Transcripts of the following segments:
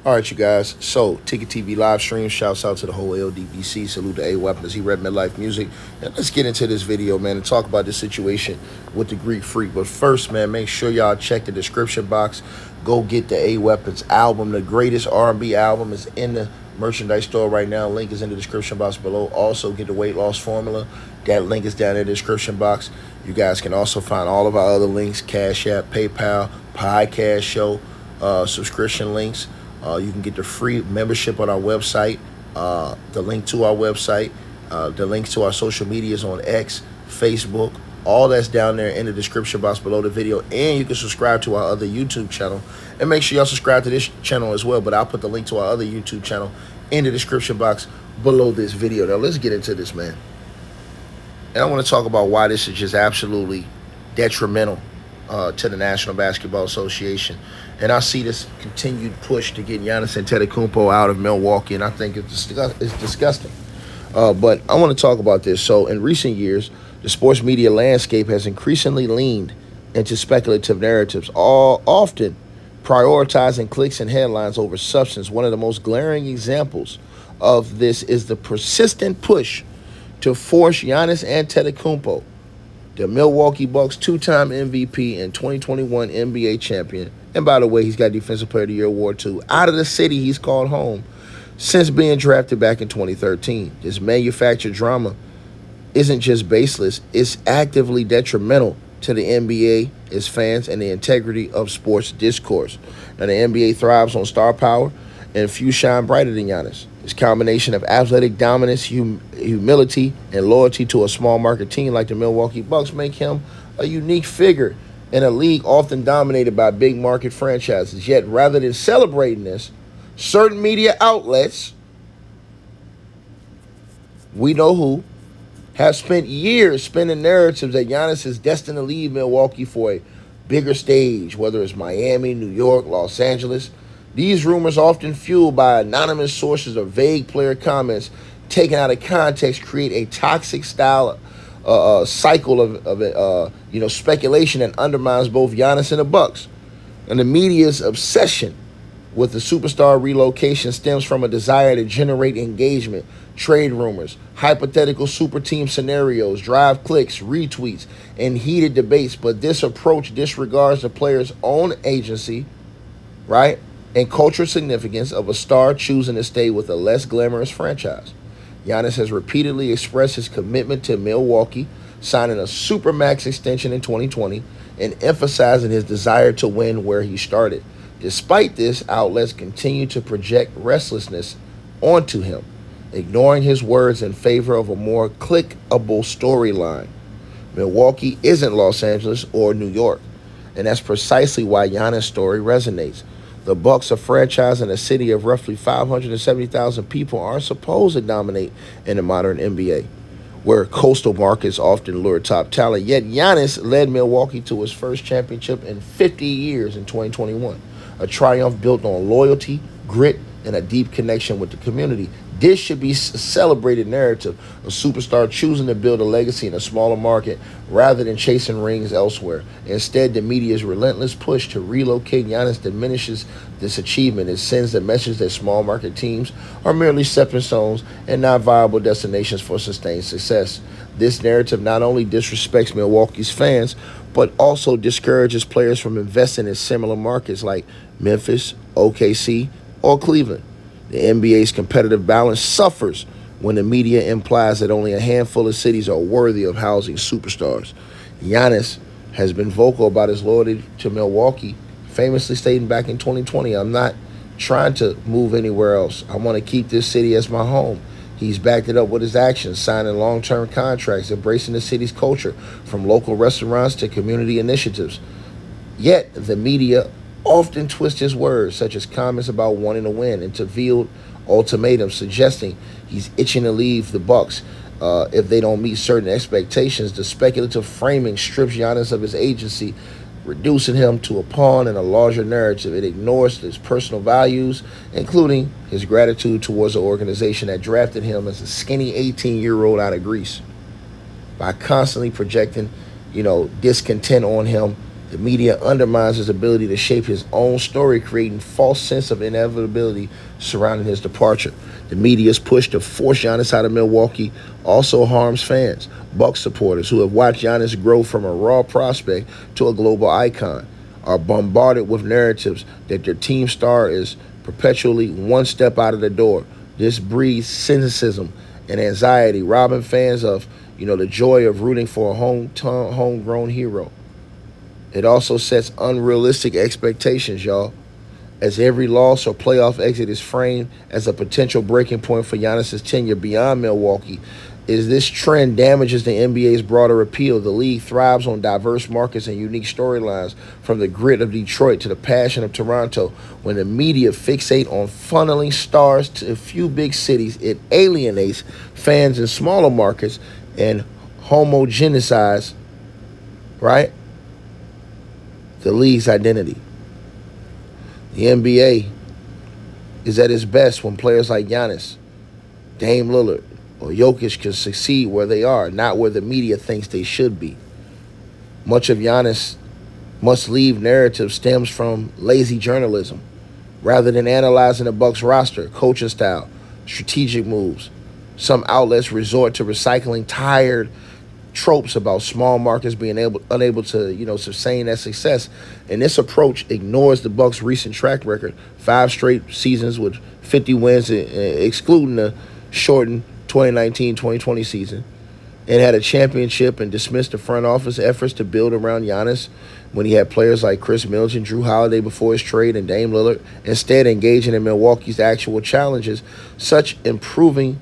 All right, you guys. So, Ticket TV live stream. Shouts out to the whole LDBC. Salute to A Weapons. He read Midlife Music. And let's get into this video, man, and talk about this situation with the Greek Freak. But first, man, make sure y'all check the description box. Go get the A Weapons album. The greatest R&B album is in the merchandise store right now. Link is in the description box below. Also, get the weight loss formula. That link is down in the description box. You guys can also find all of our other links: Cash App, PayPal, podcast show, subscription links. You can get the free membership on our website, the link to our website, the links to our social medias on X, Facebook. All that's down there in the description box below the video. And you can subscribe to our other YouTube channel. And make sure y'all subscribe to this channel as well. But I'll put the link to our other YouTube channel in the description box below this video. Now, let's get into this, man. And I want to talk about why this is just absolutely detrimental to the National Basketball Association. And I see this continued push to get Giannis Antetekoumpo out of Milwaukee, and I think it's disgusting. But I want to talk about this. So in recent years, the sports media landscape has increasingly leaned into speculative narratives, all often prioritizing clicks and headlines over substance. One of the most glaring examples of this is the persistent push to force Giannis Antetokounmpo, the Milwaukee Bucks two-time MVP and 2021 NBA champion, and by the way, he's got Defensive Player of the Year award too, out of the city he's called home since being drafted back in 2013. This manufactured drama isn't just baseless, it's actively detrimental to the NBA, its fans, and the integrity of sports discourse. Now, the NBA thrives on star power, and few shine brighter than Giannis. His combination of athletic dominance, humility, and loyalty to a small market team like the Milwaukee Bucks make him a unique figure in a league often dominated by big market franchises. Yet, rather than celebrating this, certain media outlets, we know who, have spent years spinning narratives that Giannis is destined to leave Milwaukee for a bigger stage, whether it's Miami, New York, Los Angeles. These rumors, often fueled by anonymous sources or vague player comments taken out of context, create a toxic style cycle of speculation that undermines both Giannis and the Bucks. And the media's obsession with the superstar relocation stems from a desire to generate engagement, trade rumors, hypothetical super team scenarios, drive clicks, retweets, and heated debates. But this approach disregards the player's own agency, right, and cultural significance of a star choosing to stay with a less glamorous franchise. Giannis has repeatedly expressed his commitment to Milwaukee, signing a supermax extension in 2020 and emphasizing his desire to win where he started. Despite this, outlets continue to project restlessness onto him, ignoring his words in favor of a more clickable storyline. Milwaukee isn't Los Angeles or New York, and that's precisely why Giannis' story resonates. The Bucks, a franchise in a city of roughly 570,000 people, aren't supposed to dominate in the modern NBA, where coastal markets often lure top talent. Yet Giannis led Milwaukee to his first championship in 50 years in 2021, a triumph built on loyalty, grit, and a deep connection with the community. This should be a celebrated narrative, a superstar choosing to build a legacy in a smaller market rather than chasing rings elsewhere. Instead, the media's relentless push to relocate Giannis diminishes this achievement. It sends the message that small market teams are merely stepping stones and not viable destinations for sustained success. This narrative not only disrespects Milwaukee's fans, but also discourages players from investing in similar markets like Memphis, OKC, or Cleveland. The NBA's competitive balance suffers when the media implies that only a handful of cities are worthy of housing superstars. Giannis has been vocal about his loyalty to Milwaukee, famously stating back in 2020, "I'm not trying to move anywhere else. I want to keep this city as my home." He's backed it up with his actions, signing long-term contracts, embracing the city's culture, from local restaurants to community initiatives. Yet, the media often twist his words, such as comments about wanting to win, into veiled ultimatums suggesting he's itching to leave the Bucks if they don't meet certain expectations. The speculative framing strips Giannis of his agency, reducing him to a pawn in a larger narrative. It ignores his personal values, including his gratitude towards the organization that drafted him as a skinny 18-year-old out of Greece. By constantly projecting, discontent on him, The media undermines his ability to shape his own story, creating false sense of inevitability surrounding his departure. The media's push to force Giannis out of Milwaukee also harms fans. Bucks supporters who have watched Giannis grow from a raw prospect to a global icon are bombarded with narratives that their team star is perpetually one step out of the door. This breeds cynicism and anxiety, robbing fans of, the joy of rooting for a homegrown hero. It also sets unrealistic expectations, y'all, as every loss or playoff exit is framed as a potential breaking point for Giannis' tenure beyond Milwaukee. As this trend damages the NBA's broader appeal, the league thrives on diverse markets and unique storylines, from the grit of Detroit to the passion of Toronto. When the media fixate on funneling stars to a few big cities, it alienates fans in smaller markets and homogenizes, right, the league's identity. The NBA is at its best when players like Giannis, Dame Lillard, or Jokic can succeed where they are, not where the media thinks they should be. Much of Giannis' must-leave narrative stems from lazy journalism. Rather than analyzing the Bucks roster, coaching style, strategic moves, some outlets resort to recycling tired tropes about small markets being unable to sustain that success. And this approach ignores the Bucks' recent track record: 5 straight seasons with 50 wins, excluding the shortened 2019-2020 season, and had a championship, and dismissed the front office efforts to build around Giannis when he had players like Chris Middleton, Drew Holiday before his trade, and Dame Lillard, instead engaging in Milwaukee's actual challenges, such as improving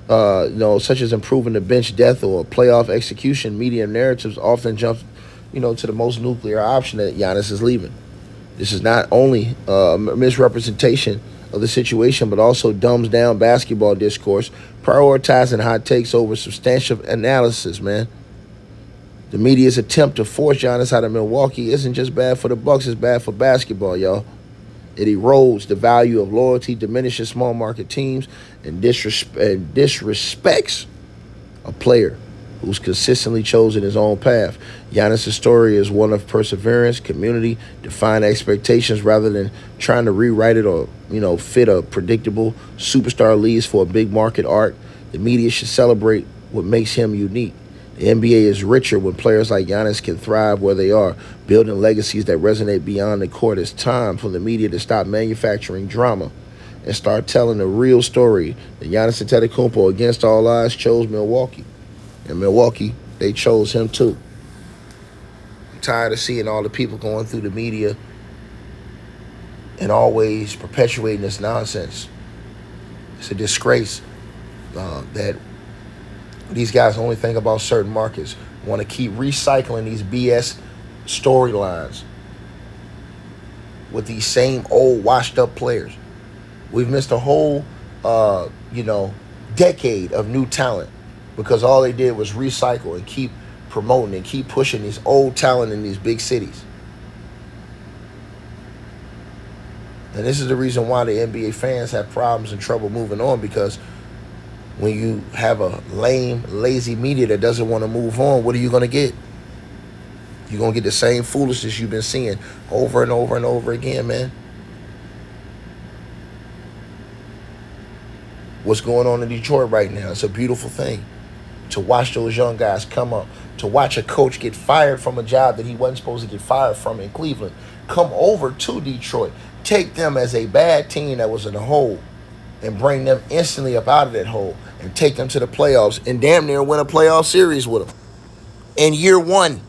the bench depth or playoff execution. Media narratives often jump, to the most nuclear option that Giannis is leaving. This is not only a misrepresentation of the situation, but also dumbs down basketball discourse, prioritizing hot takes over substantial analysis, man. The media's attempt to force Giannis out of Milwaukee isn't just bad for the Bucks, it's bad for basketball, y'all. It erodes the value of loyalty, diminishes small market teams, and disrespects a player who's consistently chosen his own path. Giannis' story is one of perseverance, community, defined expectations, rather than trying to rewrite it or, fit a predictable superstar leads for a big market arc. The media should celebrate what makes him unique. The NBA is richer when players like Giannis can thrive where they are, building legacies that resonate beyond the court. It's time for the media to stop manufacturing drama and start telling the real story. That Giannis Antetekoumpo, against all odds, chose Milwaukee. And Milwaukee, they chose him too. I'm tired of seeing all the people going through the media and always perpetuating this nonsense. It's a disgrace that these guys only think about certain markets, want to keep recycling these BS storylines with these same old washed up players. We've missed a whole, decade of new talent because all they did was recycle and keep promoting and keep pushing these old talent in these big cities. And this is the reason why the NBA fans have problems and trouble moving on, because when you have a lame, lazy media that doesn't want to move on, what are you going to get? You're going to get the same foolishness you've been seeing over and over and over again, man. What's going on in Detroit right now? It's a beautiful thing to watch those young guys come up, to watch a coach get fired from a job that he wasn't supposed to get fired from in Cleveland, come over to Detroit, take them as a bad team that was in a hole, and bring them instantly up out of that hole and take them to the playoffs and damn near win a playoff series with them in year one.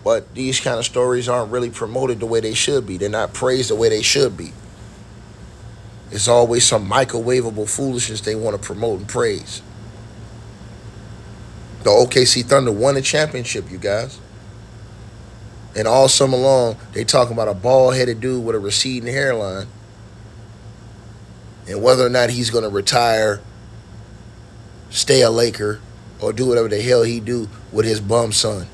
But these kind of stories aren't really promoted the way they should be. They're not praised the way they should be. It's always some microwavable foolishness they want to promote and praise. The OKC Thunder won a championship, you guys. And all summer long, they talking about a bald-headed dude with a receding hairline and whether or not he's going to retire, stay a Laker, or do whatever the hell he do with his bum son.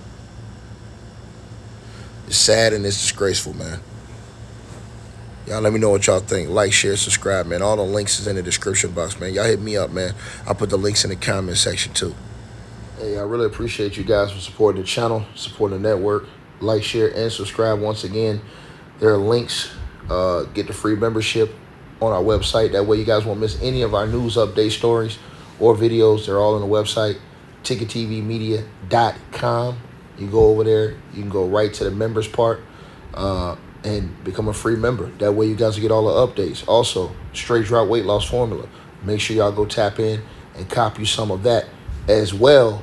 It's sad and it's disgraceful, man. Y'all let me know what y'all think. Like, share, subscribe, man. All the links is in the description box, man. Y'all hit me up, man. I'll put the links in the comment section, too. Hey, I really appreciate you guys for supporting the channel, supporting the network. Like, share, and subscribe. Once again, there are links. Get the free membership on our website. That way you guys won't miss any of our news update stories or videos. They're all on the website, ticketvmedia.com. You go over there. You can go right to the members part and become a free member. That way you guys will get all the updates. Also, straight drought weight loss formula. Make sure y'all go tap in and copy some of that, as well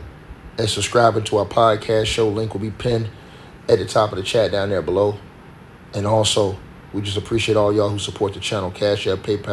as subscribing to our podcast show. Link will be pinned at the top of the chat down there below. And also, we just appreciate all y'all who support the channel. Cash App, PayPal.